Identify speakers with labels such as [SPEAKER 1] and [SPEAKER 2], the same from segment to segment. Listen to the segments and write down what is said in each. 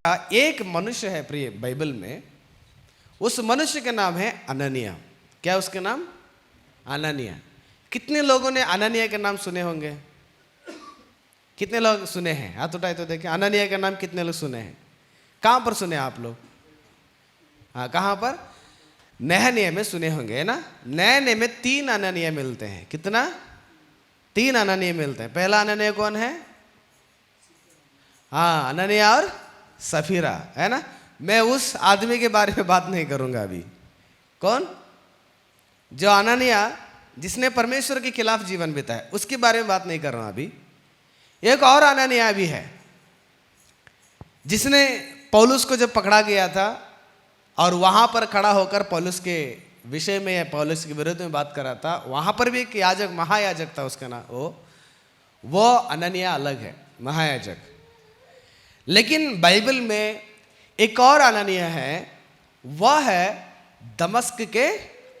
[SPEAKER 1] एक मनुष्य है प्रिय बाइबल में, उस मनुष्य का नाम है अननिया। क्या उसका नाम? अननिया। कितने लोगों ने अननिया के नाम सुने होंगे? कितने लोग सुने हैं? हाथ उठाए तो देखें। अननिया का नाम कितने लोग सुने हैं? कहाँ पर सुने आप लोग? हाँ, कहाँ पर? नहनिया में सुने होंगे, है ना। नहनिया में 3 अननिया मिलते हैं। कितना? 3 अननिया मिलते हैं। पहला अननिया कौन है? हाँ, अननिया और सफीरा, है ना। मैं उस आदमी के बारे में बात नहीं करूंगा अभी। कौन? जो अननिया जिसने परमेश्वर के खिलाफ जीवन बिताया, उसके बारे में बात नहीं कर रहा हूं अभी। एक और अननिया भी है जिसने पौलुस को जब पकड़ा गया था और वहां पर खड़ा होकर पौलुस के विषय में या पौलुस के विरुद्ध में बात कर रहा था, वहां पर भी एक याजक, महायाजक था उसका नाम, वो अननिया अलग है, महायाजक। लेकिन बाइबल में एक और अननिया है, वह है दमस्क के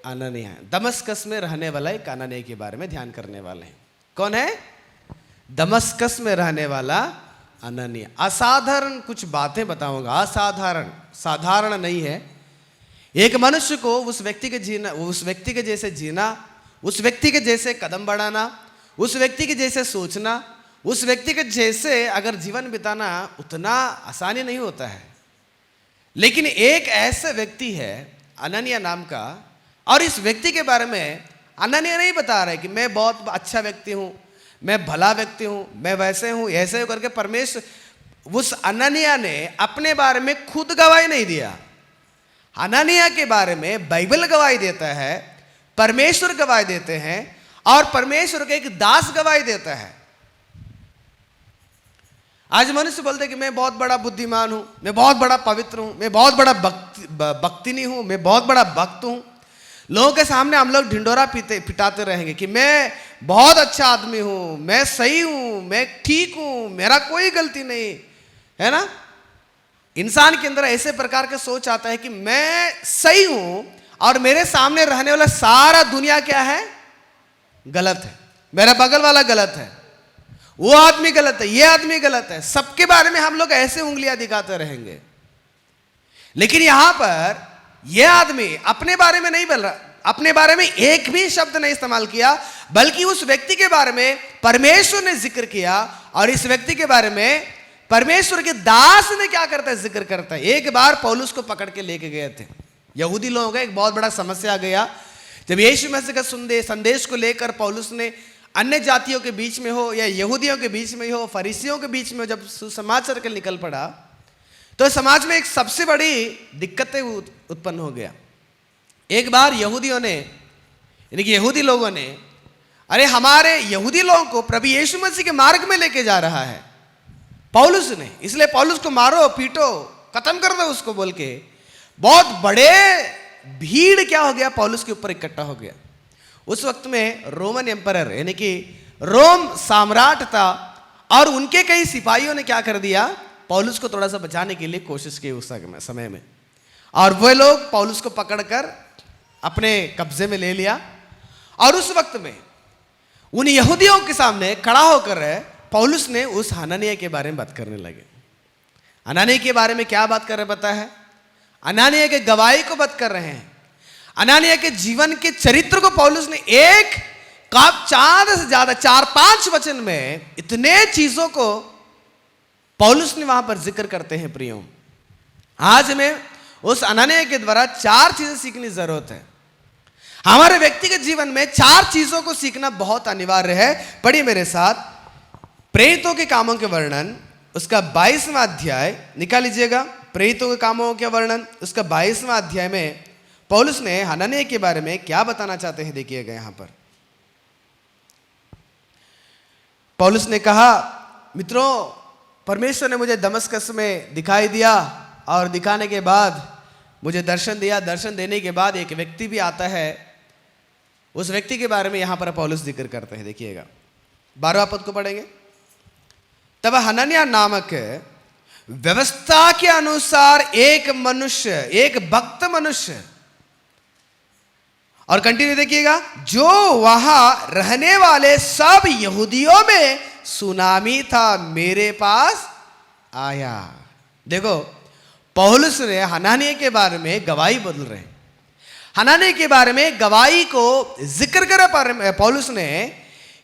[SPEAKER 1] अननिया। दमस्कस में रहने वाला एक अननिया के बारे में ध्यान करने वाले हैं। कौन है? दमस्कस में रहने वाला अननिया। असाधारण कुछ बातें बताऊंगा। असाधारण, साधारण नहीं है। एक मनुष्य को उस व्यक्ति के जीना, उस व्यक्ति के जैसे जीना, उस व्यक्ति के जैसे कदम बढ़ाना, उस व्यक्ति के जैसे सोचना, उस व्यक्ति के जैसे अगर जीवन बिताना उतना आसानी नहीं होता है। लेकिन एक ऐसा व्यक्ति है अननिया नाम का, और इस व्यक्ति के बारे में अननिया नहीं बता रहा है कि मैं बहुत अच्छा व्यक्ति हूं, मैं भला व्यक्ति हूं, मैं वैसे हूं, ऐसे हूं करके। परमेश्वर, उस अननिया ने अपने बारे में खुद गवाही नहीं दिया। अननिया के बारे में बाइबल गवाही देता है, परमेश्वर गवाही देते हैं, और परमेश्वर का एक दास गवाही देता है। आज मनुष्य बोलते हैं कि मैं बहुत बड़ा बुद्धिमान हूं, मैं बहुत बड़ा पवित्र हूं, मैं बहुत बड़ा भक्तिनी हूं, मैं बहुत बड़ा भक्त हूं। लोगों के सामने हम लोग ढिंडोरा पिटाते रहेंगे कि मैं बहुत अच्छा आदमी हूं, मैं सही हूं, मैं ठीक हूं, मेरा कोई गलती नहीं है ना। इंसान के अंदर ऐसे प्रकार का सोच आता है कि मैं सही हूं और मेरे सामने रहने वाला सारा दुनिया क्या है? गलत है। मेरा बगल वाला गलत है, वो आदमी गलत है, ये आदमी गलत है। सबके बारे में हम लोग ऐसे उंगलियां दिखाते रहेंगे। लेकिन यहां पर यह आदमी अपने बारे में नहीं बोल रहा, अपने बारे में एक भी शब्द नहीं इस्तेमाल किया, बल्कि उस व्यक्ति के बारे में परमेश्वर ने जिक्र किया। और इस व्यक्ति के बारे में परमेश्वर के दास ने क्या करता है? जिक्र करता है। एक बार पौलुस को पकड़ के लेके गए थे यहूदी लोगों का एक बहुत बड़ा समस्या आ गया। जब यीशु मसीह का संदेश को लेकर पौलुस ने अन्य जातियों के बीच में हो या यहूदियों के बीच में हो, फरीसियों के बीच में जब सुसमाचार के निकल पड़ा, तो समाज में एक सबसे बड़ी दिक्कतें उत्पन्न हो गया। एक बार यहूदियों ने, यानी कि यहूदी लोगों ने, अरे हमारे यहूदी लोगों को प्रभु यीशु मसीह के मार्ग में लेके जा रहा है पौलुस ने, इसलिए पौलुस को मारो, पीटो, खत्म कर दो उसको बोल के बहुत बड़े भीड़ क्या हो गया? पौलुस के ऊपर इकट्ठा हो गया। उस वक्त में रोमन एम्परर, यानी कि रोम सम्राट था, और उनके कई सिपाहियों ने क्या कर दिया? पौलुस को थोड़ा सा बचाने के लिए कोशिश की उस समय में, और वे लोग पौलुस को पकड़कर अपने कब्जे में ले लिया। और उस वक्त में उन यहूदियों के सामने खड़ा होकर पौलुस ने उस हननिया के बारे में बात करने लगे। हननिया के बारे में क्या बात कर रहे पता है? हननिया के गवाही को बात कर रहे हैं। हननिया के जीवन के चरित्र को पौलुस ने एक काफ 4 से ज्यादा 4-5 वचन में इतने चीजों को पौलुस ने वहां पर जिक्र करते हैं। प्रियो, आज हमें उस हननिया के द्वारा 4 चीजें सीखने की जरूरत है। हमारे व्यक्तिगत जीवन में 4 चीजों को सीखना बहुत अनिवार्य है। पढ़िए मेरे साथ प्रेरितों के कामों के वर्णन, उसका 22वां अध्याय निकाल लीजिएगा। प्रेरितों के कामों के वर्णन, उसका 22वां अध्याय में पौलुस ने हननिया के बारे में क्या बताना चाहते हैं, देखिएगा। यहां पर पौलुस ने कहा, मित्रों, परमेश्वर ने मुझे दमस्कस में दिखाई दिया, और दिखाने के बाद मुझे दर्शन दिया। दर्शन देने के बाद एक व्यक्ति भी आता है। उस व्यक्ति के बारे में यहां पर पौलुस जिक्र करते हैं। देखिएगा 12वां पद को पढ़ेंगे। तब हननिया नामक व्यवस्था के अनुसार एक मनुष्य, एक भक्त मनुष्य, और कंटिन्यू देखिएगा, जो वहां रहने वाले सब यहूदियों में सुनामी था, मेरे पास आया। देखो, पौलुस ने हनानिया के बारे में गवाही बदल रहे हैं। हनानिया के बारे में गवाही को जिक्र करे पौलुस ने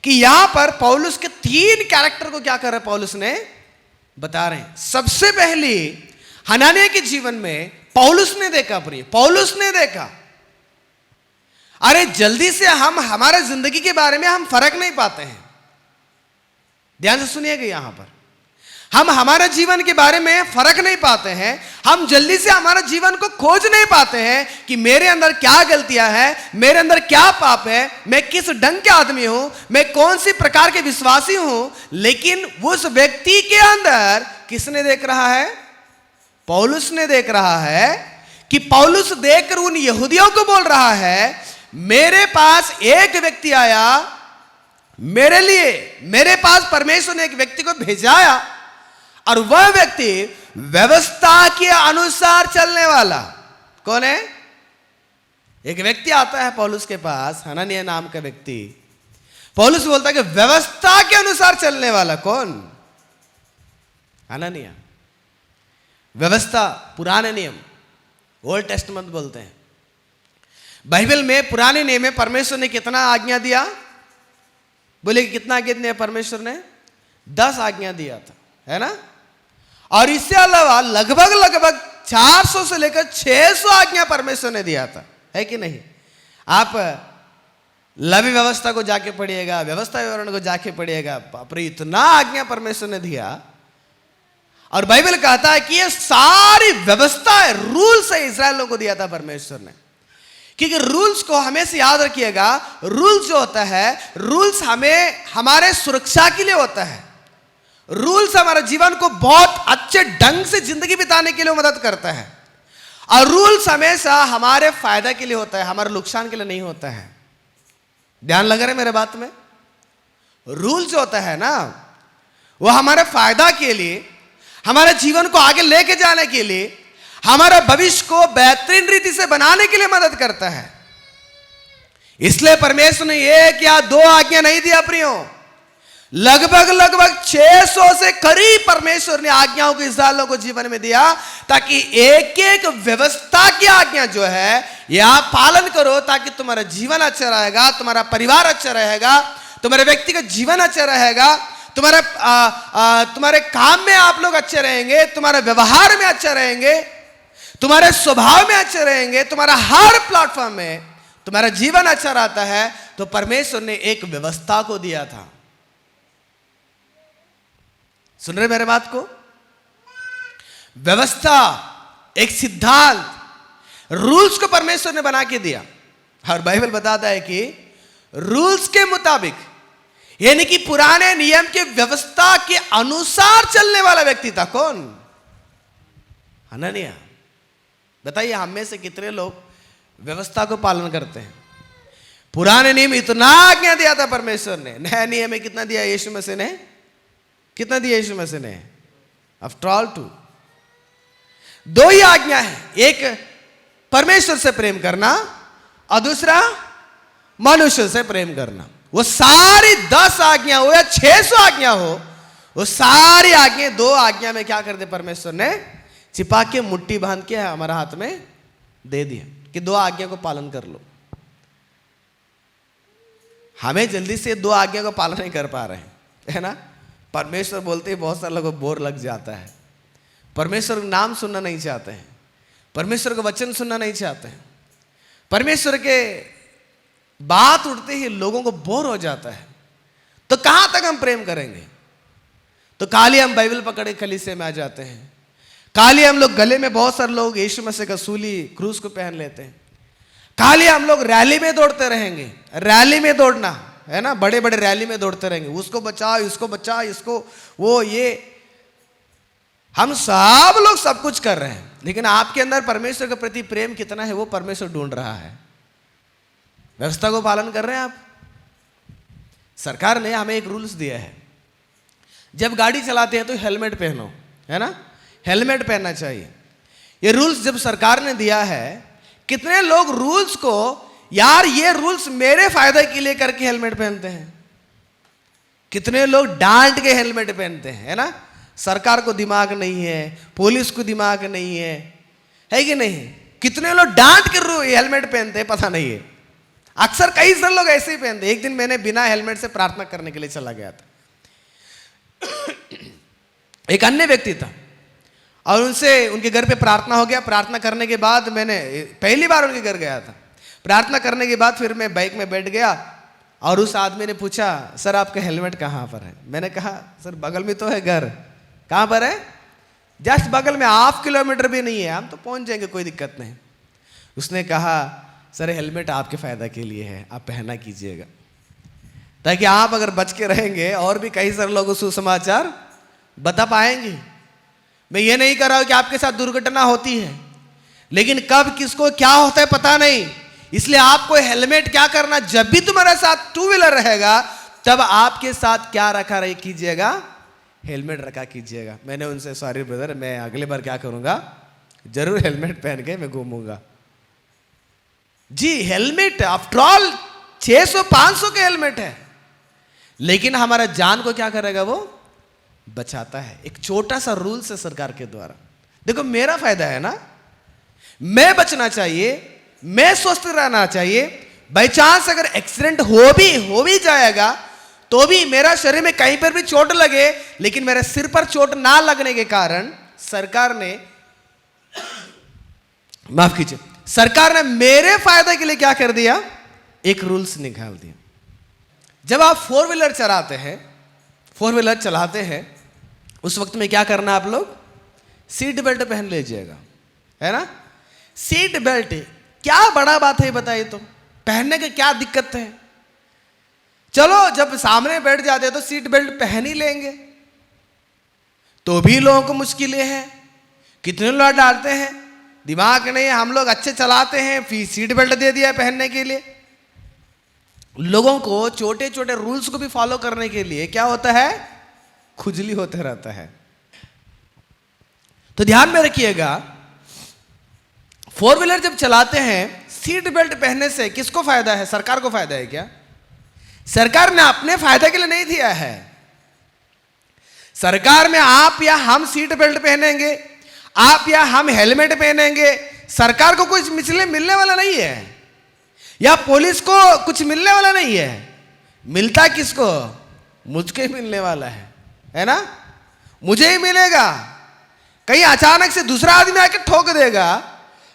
[SPEAKER 1] कि यहां पर पौलुस के 3 कैरेक्टर को क्या कर रहे हैं पौलुस ने बता रहे हैं। सबसे पहली हनानिया के जीवन में पौलुस ने देखा, प्रिय पौलुस ने देखा, अरे जल्दी से हम हमारे जिंदगी के बारे में हम फर्क नहीं पाते हैं। ध्यान से सुनिएगा, यहां पर हम हमारे जीवन के बारे में फर्क नहीं पाते हैं। हम जल्दी से हमारे जीवन को खोज नहीं पाते हैं कि मेरे अंदर क्या गलतियां हैं, मेरे अंदर क्या पाप है, मैं किस ढंग के आदमी हूं, मैं कौन सी प्रकार के विश्वासी हूं। लेकिन उस व्यक्ति के अंदर किसने देख रहा है? पौलुस ने देख रहा है कि पौलुस देखकर उन यहूदियों को बोल रहा है, मेरे पास एक व्यक्ति आया मेरे लिए, मेरे पास परमेश्वर ने एक व्यक्ति को भेजाया और वह व्यक्ति व्यवस्था के अनुसार चलने वाला। कौन है? एक व्यक्ति आता है पौलुस के पास, हनन्याह नाम का व्यक्ति। पौलुस बोलता है कि व्यवस्था के अनुसार चलने वाला कौन? हनन्याह। व्यवस्था, पुराने नियम, ओल्ड टेस्टमेंट बोलते हैं। बाइबल में पुराने नियम में परमेश्वर ने कितना आज्ञा दिया? बोले कि कितना आज्ञा दिया परमेश्वर ने? 10 आज्ञा दिया था, है ना। और इससे अलावा लगभग 400 से लेकर 600 आज्ञा परमेश्वर ने दिया था, है कि नहीं? आप लवी व्यवस्था को जाके पढ़िएगा, व्यवस्था विवरण को जाके पढ़िएगा, बाप रे इतना आज्ञा परमेश्वर ने दिया। और बाइबल कहता है कि ये सारी व्यवस्था है, रूल्स है, इस्राएलियों को दिया था परमेश्वर ने। क्योंकि रूल्स को हमेशा याद रखिएगा, रूल्स जो होता है, रूल्स हमें हमारे सुरक्षा के लिए होता है। रूल्स हमारे जीवन को बहुत अच्छे ढंग से जिंदगी बिताने के लिए मदद करता है। और रूल्स हमेशा हमारे फायदा के लिए होता है, हमारे नुकसान के लिए नहीं होता है। ध्यान लग रहा है मेरे बात में? रूल जो होता है ना, वो हमारे फायदा के लिए, हमारे जीवन को आगे लेके जाने के लिए, हमारे भविष्य को बेहतरीन रीति से बनाने के लिए मदद करता है। इसलिए परमेश्वर ने 1 या 2 आज्ञा नहीं दिया प्रियो, लगभग 600 से करीब परमेश्वर ने आज्ञाओं को इस्राएलियों को जीवन में दिया, ताकि एक व्यवस्था की आज्ञा जो है यह आप पालन करो, ताकि तुम्हारा जीवन अच्छा रहेगा, तुम्हारा परिवार अच्छा रहेगा, तुम्हारे व्यक्तिगत जीवन अच्छा रहेगा, तुम्हारे काम में आप लोग अच्छे रहेंगे, तुम्हारे व्यवहार में अच्छा रहेंगे, तुम्हारे स्वभाव में अच्छे रहेंगे, तुम्हारा हर प्लेटफॉर्म में तुम्हारा जीवन अच्छा रहता है। तो परमेश्वर ने एक व्यवस्था को दिया था। सुन रहे मेरे बात को? व्यवस्था, एक सिद्धांत, रूल्स को परमेश्वर ने बना के दिया। और बाइबल बताता है कि रूल्स के मुताबिक, यानी कि पुराने नियम के व्यवस्था के अनुसार चलने वाला व्यक्ति था। कौन? हनन्याह। बताइए हम में से कितने लोग व्यवस्था को पालन करते हैं? पुराने नियम इतना आज्ञा दिया था परमेश्वर ने, नया नियम में कितना दिया यीशु मसीह ने? कितना दिया यीशु मसीह ने? आफ्टर ऑल 2 ही आज्ञा है, एक परमेश्वर से प्रेम करना और दूसरा मनुष्य से प्रेम करना। वो सारी 10 आज्ञा हो या 600 आज्ञा हो, वो सारी आज्ञा 2 आज्ञा में क्या कर दे परमेश्वर ने? छिपा के मुट्ठी बांध के हमारे हाथ में दे दिया कि 2 आज्ञा को पालन कर लो। हमें जल्दी से 2 आज्ञा को पालन नहीं कर पा रहे हैं, है ना। परमेश्वर बोलते ही बहुत सारे लोगों को बोर लग जाता है। परमेश्वर का नाम सुनना नहीं चाहते हैं, परमेश्वर का वचन सुनना नहीं चाहते हैं, परमेश्वर के बात उठते ही लोगों को बोर हो जाता है। तो कहां तक हम प्रेम करेंगे? तो खाली हम बाइबल पकड़े कलीसिया में आ जाते हैं, खाली हम लोग गले में, बहुत सारे लोग यीशु मसीह का सूली क्रूस को पहन लेते हैं, खाली हम लोग रैली में दौड़ते रहेंगे। रैली में दौड़ना है ना, बड़े बड़े रैली में दौड़ते रहेंगे, उसको बचाओ, इसको बचाओ, इसको वो ये। हम सब लोग सब कुछ कर रहे हैं, लेकिन आपके अंदर परमेश्वर के प्रति प्रेम कितना है वो परमेश्वर ढूंढ रहा है। व्यवस्था को पालन कर रहे हैं आप? सरकार ने हमें एक रूल्स दिया है, जब गाड़ी चलाते हैं तो हेलमेट पहनो, है ना, हेलमेट पहनना चाहिए। ये रूल्स जब सरकार ने दिया है, कितने लोग रूल्स को, यार ये रूल्स मेरे फायदे के लिए करके हेलमेट पहनते हैं। कितने लोग डांट के हेलमेट पहनते हैं, है ना। सरकार को दिमाग नहीं है, पुलिस को दिमाग नहीं है कि नहीं? कितने लोग डांट कर हेलमेट पहनते हैं पता नहीं है। अक्सर कई सारे लोग ऐसे ही पहनते हैं। एक दिन मैंने बिना हेलमेट से प्रार्थना करने के लिए चला गया था। एक अन्य व्यक्ति था और उनसे उनके घर पे प्रार्थना हो गया। प्रार्थना करने के बाद मैंने पहली बार उनके घर गया था। प्रार्थना करने के बाद फिर मैं बाइक में बैठ गया और उस आदमी ने पूछा, सर आपका हेलमेट कहाँ पर है? मैंने कहा, सर बगल में तो है घर। कहाँ पर है? जस्ट बगल में, 1/2 किलोमीटर भी नहीं है, हम तो पहुंच जाएंगे, कोई दिक्कत नहीं। उसने कहा, सर हेलमेट आपके फायदा के लिए है, आप पहना कीजिएगा, ताकि आप अगर बच के रहेंगे और भी कई सारे लोगों को सुसमाचार बता पाएंगे। मैं ये नहीं कर रहा हूं कि आपके साथ दुर्घटना होती है, लेकिन कब किसको क्या होता है पता नहीं। इसलिए आपको हेलमेट क्या करना, जब भी तुम्हारे साथ 2 व्हीलर रहेगा तब आपके साथ क्या रखा कीजिएगा, हेलमेट रखा कीजिएगा। मैंने उनसे, सॉरी ब्रदर, मैं अगली बार क्या करूंगा, जरूर हेलमेट पहन के मैं घूमूंगा। जी हेलमेट आफ्टर ऑल 600-500 के हेलमेट है, लेकिन हमारा जान को क्या करेगा, वो बचाता है। एक छोटा सा रूल्स है सरकार के द्वारा। देखो मेरा फायदा है ना, मैं बचना चाहिए, मैं स्वस्थ रहना चाहिए। बाई चांस अगर एक्सीडेंट हो भी जाएगा तो भी मेरा शरीर में कहीं पर भी चोट लगे, लेकिन मेरे सिर पर चोट ना लगने के कारण सरकार ने, माफ कीजिए, सरकार ने मेरे फायदे के लिए क्या कर दिया, एक रूल्स निकाल दिया। जब आप 4 व्हीलर चलाते हैं, 4 व्हीलर चलाते हैं, उस वक्त में क्या करना, आप लोग सीट बेल्ट पहन लीजिएगा, है ना? सीट बेल्ट क्या बड़ा बात है बताइए, तो पहनने के क्या दिक्कत है? चलो जब सामने बैठ जाते हैं तो सीट बेल्ट पहन ही लेंगे, तो भी लोगों को मुश्किलें हैं। कितने लोग डालते हैं, दिमाग नहीं, हम लोग अच्छे चलाते हैं, फिर सीट बेल्ट दे दिया पहनने के लिए। लोगों को छोटे छोटे रूल्स को भी फॉलो करने के लिए क्या होता है, खुजली होते रहता है। तो ध्यान में रखिएगा, 4 व्हीलर जब चलाते हैं, सीट बेल्ट पहनने से किसको फायदा है? सरकार को फायदा है क्या? सरकार ने अपने फायदे के लिए नहीं दिया है। सरकार में आप या हम सीट बेल्ट पहनेंगे, आप या हम हेलमेट पहनेंगे, सरकार को कुछ मिलने वाला नहीं है, या पुलिस को कुछ मिलने वाला नहीं है। मिलता किसको? मुझको ही मिलने वाला है ना? मुझे ही मिलेगा। कहीं अचानक से दूसरा आदमी आके ठोक देगा,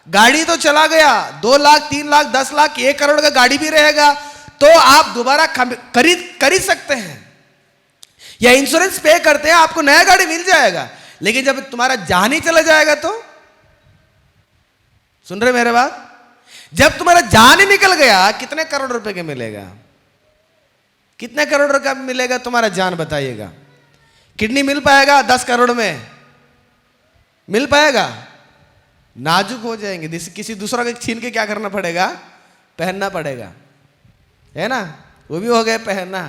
[SPEAKER 1] गाड़ी तो चला गया, 2 लाख 3 लाख 10 लाख 1 करोड़ का गाड़ी भी रहेगा, तो आप दोबारा खरीद सकते हैं, या इंश्योरेंस पे करते हैं, आपको नया गाड़ी मिल जाएगा। लेकिन जब तुम्हारा जान ही चला जाएगा तो, सुन रहे मेरे बात, जब तुम्हारा जान ही निकल गया, कितने करोड़ रुपए के मिलेगा? कितने करोड़ का मिलेगा तुम्हारा जान, बताइएगा? किडनी मिल पाएगा 10 करोड़ में? मिल पाएगा? नाजुक हो जाएंगे, किसी दूसरा के छीन के क्या करना पड़ेगा, पहनना पड़ेगा, है ना? वो भी हो गया पहनना।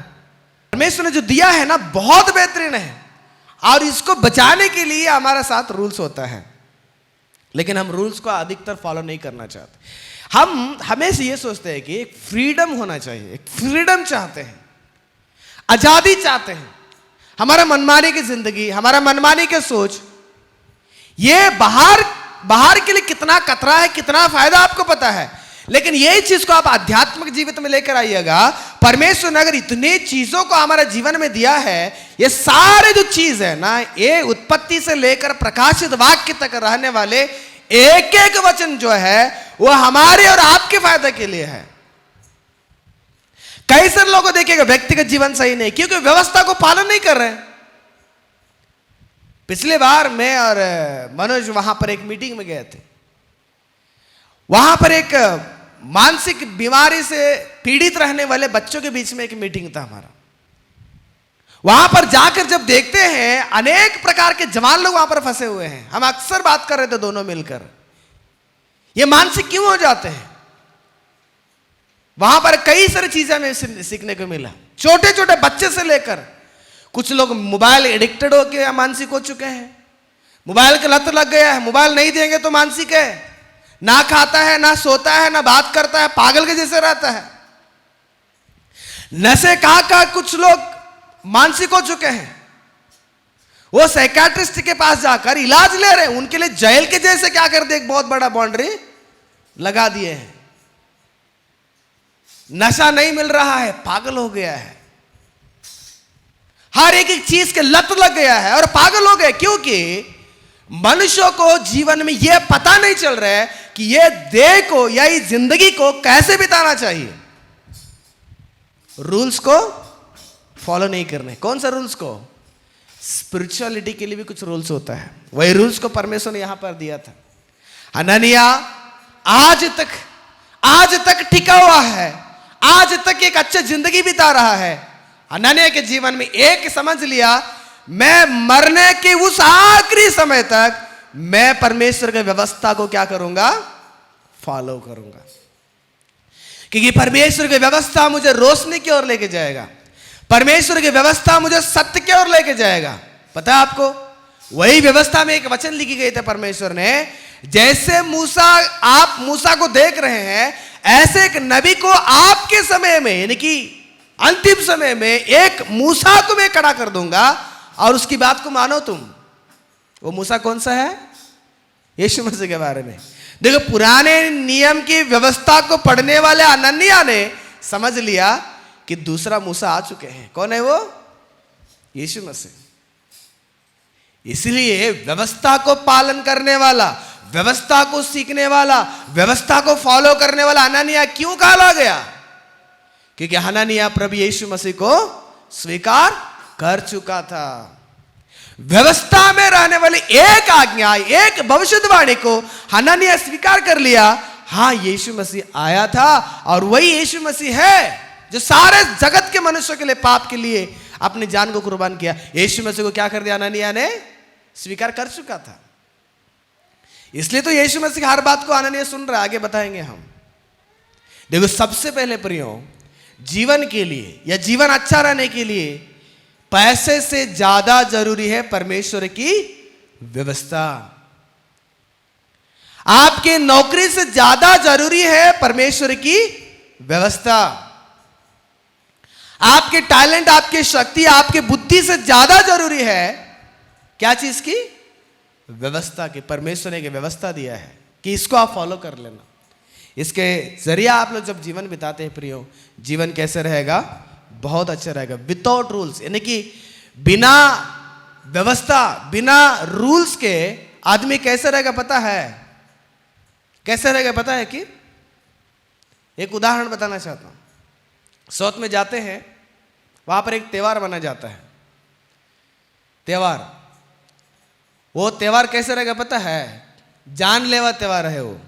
[SPEAKER 1] परमेश्वर ने जो दिया है ना, बहुत बेहतरीन है, और इसको बचाने के लिए हमारे साथ रूल्स होता है, लेकिन हम रूल्स को अधिकतर फॉलो नहीं करना चाहते। हम हमेशा ये सोचते हैं कि एक फ्रीडम होना चाहिए, एक फ्रीडम चाहते हैं, आजादी चाहते हैं, हमारा मनमानी की जिंदगी, हमारा मनमानी की सोच, ये बाहर के लिए कितना खतरा है, कितना फायदा आपको पता है। लेकिन यही चीज को आप आध्यात्मिक जीवित में लेकर आइएगा। परमेश्वर ने अगर इतनी चीजों को हमारे जीवन में दिया है, ये सारे जो चीज है ना, ये उत्पत्ति से लेकर प्रकाशित वाक्य तक रहने वाले एक एक वचन जो है वो हमारे और आपके फायदे के लिए है। कई सारे लोगों को देखिएगा व्यक्तिगत जीवन सही नहीं, क्योंकि व्यवस्था को पालन नहीं कर रहे हैं। पिछले बार मैं और मनोज वहां पर एक मीटिंग में गए थे। वहां पर एक मानसिक बीमारी से पीड़ित रहने वाले बच्चों के बीच में एक मीटिंग था हमारा। वहां पर जाकर जब देखते हैं, अनेक प्रकार के जवान लोग वहां पर फंसे हुए हैं। हम अक्सर बात कर रहे थे दोनों मिलकर, ये मानसिक क्यों हो जाते हैं। वहां पर कई सारी चीजें हमें सीखने को मिला, छोटे छोटे बच्चे से लेकर, कुछ लोग मोबाइल एडिक्टेड होकर मानसिक हो चुके हैं, मोबाइल की लत लग गया है, मोबाइल नहीं देंगे तो मानसिक है, ना खाता है, ना सोता है, ना बात करता है, पागल के जैसे रहता है। नशे कहां कुछ लोग मानसिक हो चुके हैं। वो साइकियाट्रिस्ट के पास जाकर इलाज ले रहे हैं, उनके लिए जेल के जैसे क्या कर दिए, एक बहुत बड़ा बाउंड्री लगा दिए हैं। नशा नहीं मिल रहा है, पागल हो गया है, हर एक चीज के लत लग गया है और पागल हो गए, क्योंकि मनुष्यों को जीवन में यह पता नहीं चल रहा है कि यह देह को या इस जिंदगी को कैसे बिताना चाहिए। रूल्स को फॉलो नहीं करने। कौन सा रूल्स को? स्पिरिचुअलिटी के लिए भी कुछ रूल्स होता है, वही रूल्स को परमेश्वर ने यहां पर दिया था। हनन्याह आज तक टिका हुआ है, आज तक एक अच्छा जिंदगी बिता रहा है। हनन्याह के जीवन में एक समझ लिया, मैं मरने के उस आखिरी समय तक मैं परमेश्वर की व्यवस्था को क्या करूंगा? फॉलो करूंगा, क्योंकि परमेश्वर की व्यवस्था मुझे रोशनी की ओर लेके जाएगा, परमेश्वर की व्यवस्था मुझे सत्य की ओर लेके जाएगा। पता है आपको, वही व्यवस्था में एक वचन लिखी गई थी परमेश्वर ने, जैसे आप मूसा को देख रहे हैं, ऐसे एक नबी को आपके समय में, यानी कि अंतिम समय में एक मूसा को मैं खड़ा कर दूंगा और उसकी बात को मानो तुम। वो मूसा कौन सा है? यीशु मसीह के बारे में। देखो, पुराने नियम की व्यवस्था को पढ़ने वाले हनन्याह ने समझ लिया कि दूसरा मूसा आ चुके हैं। कौन है वो? यीशु मसीह। इसलिए व्यवस्था को पालन करने वाला, व्यवस्था को सीखने वाला, व्यवस्था को फॉलो करने वाला हनन्याह क्यों कहा गया? क्योंकि हनन्याह प्रभु यीशु मसीह को स्वीकार कर चुका था। व्यवस्था में रहने वाली एक आज्ञा, एक भविष्यवाणी को हनन्याह स्वीकार कर लिया। हां, यीशु मसीह आया था और वही यीशु मसीह है जो सारे जगत के मनुष्यों के लिए, पाप के लिए अपनी जान को कुर्बान किया। यीशु मसीह को क्या कर दिया? हनन्याह ने स्वीकार कर चुका था। इसलिए तो यीशु मसीह की हर बात को हनन्याह सुन रहा है। आगे बताएंगे हम। देखो, सबसे पहले प्रियो, जीवन के लिए या जीवन अच्छा रहने के लिए पैसे से ज्यादा जरूरी है परमेश्वर की व्यवस्था। आपके नौकरी से ज्यादा जरूरी है परमेश्वर की व्यवस्था। आपके टैलेंट, आपकी शक्ति, आपकी बुद्धि से ज्यादा जरूरी है क्या चीज की? व्यवस्था की। परमेश्वर ने व्यवस्था दिया है कि इसको आप फॉलो कर लेना। इसके जरिए आप लोग जब जीवन बिताते हैं प्रियो, जीवन कैसे रहेगा? बहुत अच्छा रहेगा। विदाउट रूल्स, यानी कि बिना व्यवस्था, बिना रूल्स के आदमी कैसे रहेगा पता है? कैसे रहेगा पता है? कि एक उदाहरण बताना चाहता हूं। साउथ में जाते हैं, वहां पर एक त्योहार मनाया जाता है। त्योहार, वो त्योहार कैसे रहेगा पता है? जानलेवा त्योहार है वो।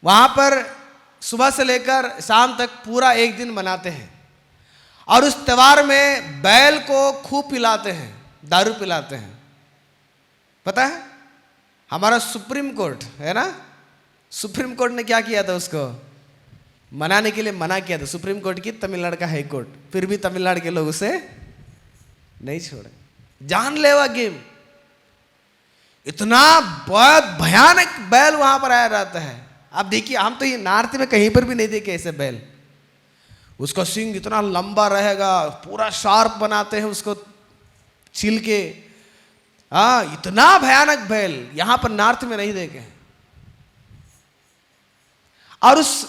[SPEAKER 1] वहां पर सुबह से लेकर शाम तक पूरा एक दिन मनाते हैं और उस त्योहार में बैल को खूब पिलाते हैं, दारू पिलाते हैं। पता है, हमारा सुप्रीम कोर्ट है ना, सुप्रीम कोर्ट ने क्या किया था? उसको मनाने के लिए मना किया था। सुप्रीम कोर्ट की तमिलनाडु का हाई कोर्ट, फिर भी तमिलनाडु के लोग उसे नहीं छोड़े। जानलेवा गेम, इतना बहुत भयानक बैल वहां पर आया रहता है। आप देखिए, हम तो ये नॉर्थ में कहीं पर भी नहीं देखे ऐसे बैल। उसका सींग इतना लंबा रहेगा, पूरा शार्प बनाते हैं उसको छील के। इतना भयानक बैल यहां पर नॉर्थ में नहीं देखे। और उस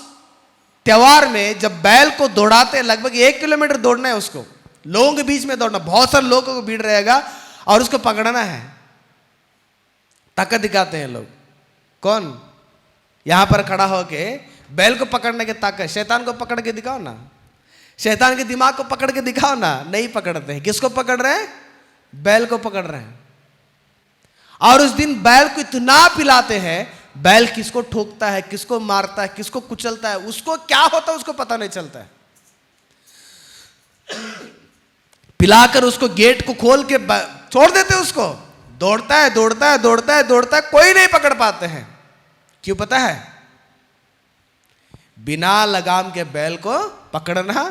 [SPEAKER 1] त्योहार में जब बैल को दौड़ाते हैं, लगभग 1 किलोमीटर दौड़ना है उसको, लोगों के बीच में दौड़ना, बहुत सारे लोगों को भीड़ रहेगा और उसको पकड़ना है। ताकत दिखाते हैं लोग। कौन? यहां पर खड़ा होके बैल को पकड़ने की ताकत। शैतान को पकड़ के दिखाओ ना, शैतान के दिमाग को पकड़ के दिखाओ ना। नहीं पकड़ते हैं। किसको पकड़ रहे हैं? बैल को पकड़ रहे हैं। और उस दिन बैल को इतना पिलाते हैं, बैल किसको ठोकता है, किसको मारता है, किसको कुचलता है, उसको क्या होता है उसको पता नहीं चलता है। पिलाकर उसको गेट को खोल के छोड़ देते हैं, उसको दौड़ता है, दौड़ता है, दौड़ता है, दौड़ता है, कोई नहीं पकड़ पाते हैं। क्यों पता है? बिना लगाम के बैल को पकड़ना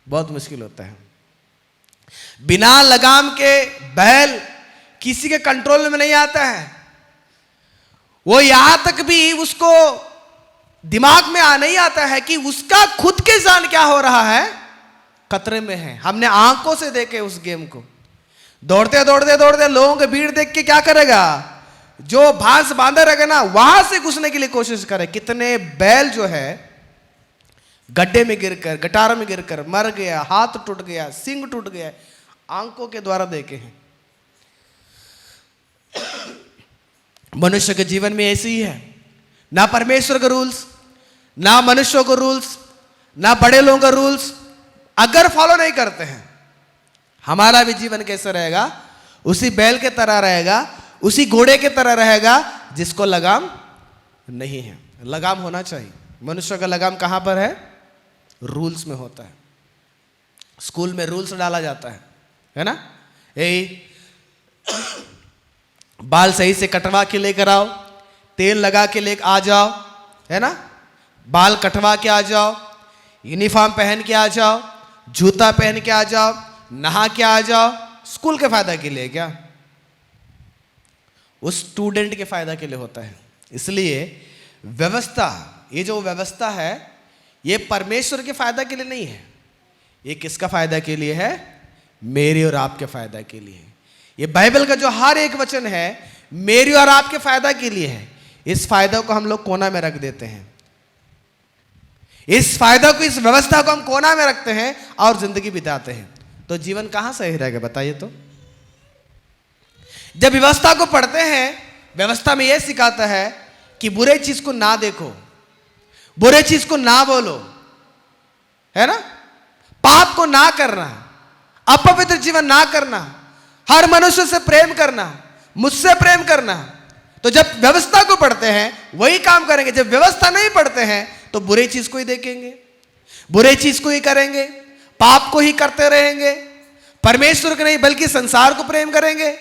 [SPEAKER 1] बहुत मुश्किल होता है। बिना लगाम के बैल किसी के कंट्रोल में नहीं आता है। वो यहां तक भी उसको दिमाग में नहीं आता है कि उसका खुद के जान क्या हो रहा है, खतरे में है। हमने आंखों से देखे उस गेम को, दौड़ते दौड़ते दौड़ते लोगों की भीड़ देख के क्या करेगा, जो भांस बांधे रहेगा ना वहां से घुसने के लिए कोशिश करे। कितने बैल जो है गड्ढे में गिरकर, गटार में गिरकर मर गया, हाथ टूट गया, सींग टूट गया, आंखों के द्वारा देखे हैं। मनुष्य के जीवन में ऐसे ही है, ना परमेश्वर के रूल्स, ना मनुष्यों के रूल्स, ना बड़े लोगों का रूल्स अगर फॉलो नहीं करते हैं, हमारा भी जीवन कैसे रहेगा, उसी बैल के तरह रहेगा, उसी घोड़े के तरह रहेगा जिसको लगाम नहीं है। लगाम होना चाहिए। मनुष्य का लगाम कहां पर है? रूल्स में होता है। स्कूल में रूल्स डाला जाता है ना, यही बाल सही से कटवा के लेकर आओ, तेल लगा के लेकर आ जाओ, है ना, बाल कटवा के आ जाओ, यूनिफॉर्म पहन के आ जाओ, जूता पहन के आ जाओ, नहा के आ जाओ। स्कूल के फायदा के लिए क्या? उस स्टूडेंट के फायदा के लिए होता है। इसलिए व्यवस्था, ये जो व्यवस्था है ये परमेश्वर के फायदा के लिए नहीं है, ये किसका फायदा के लिए है? मेरे और आपके फायदा के लिए। ये बाइबल का जो हर एक वचन है मेरे और आपके फायदा के लिए है। इस फायदा को हम लोग कोना में रख देते हैं, इस फायदा को, इस व्यवस्था को हम कोना में रखते हैं और जिंदगी बिताते हैं, तो जीवन कहां सही रहेगा बताइए? तो जब व्यवस्था को पढ़ते हैं, व्यवस्था में यह सिखाता है कि बुरे चीज को ना देखो, बुरे चीज को ना बोलो, है ना, पाप को ना करना, अपवित्र जीवन ना करना, हर मनुष्य से प्रेम करना, मुझसे प्रेम करना। तो जब व्यवस्था को पढ़ते हैं वही काम करेंगे। जब व्यवस्था नहीं पढ़ते हैं तो बुरे चीज को ही देखेंगे, बुरे चीज को ही करेंगे, पाप को ही करते रहेंगे, परमेश्वर को नहीं बल्कि संसार को प्रेम करेंगे।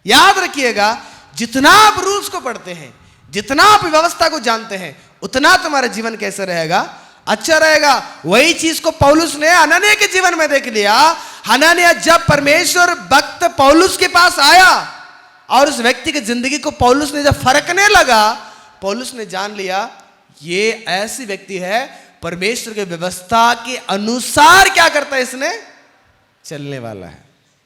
[SPEAKER 1] याद रखिएगा, जितना आप रूल्स को पढ़ते हैं, जितना आप व्यवस्था को जानते हैं, उतना तुम्हारा जीवन कैसे रहेगा? अच्छा रहेगा। वही चीज को पौलुस ने हनन्याह के जीवन में देख लिया। हनन्याह जब परमेश्वर भक्त पौलुस के पास आया और उस व्यक्ति की जिंदगी को पौलुस ने जब फरकने लगा, पौलुस ने जान लिया ये ऐसी व्यक्ति है परमेश्वर के व्यवस्था के अनुसार क्या करता है, इसने चलने वाला है।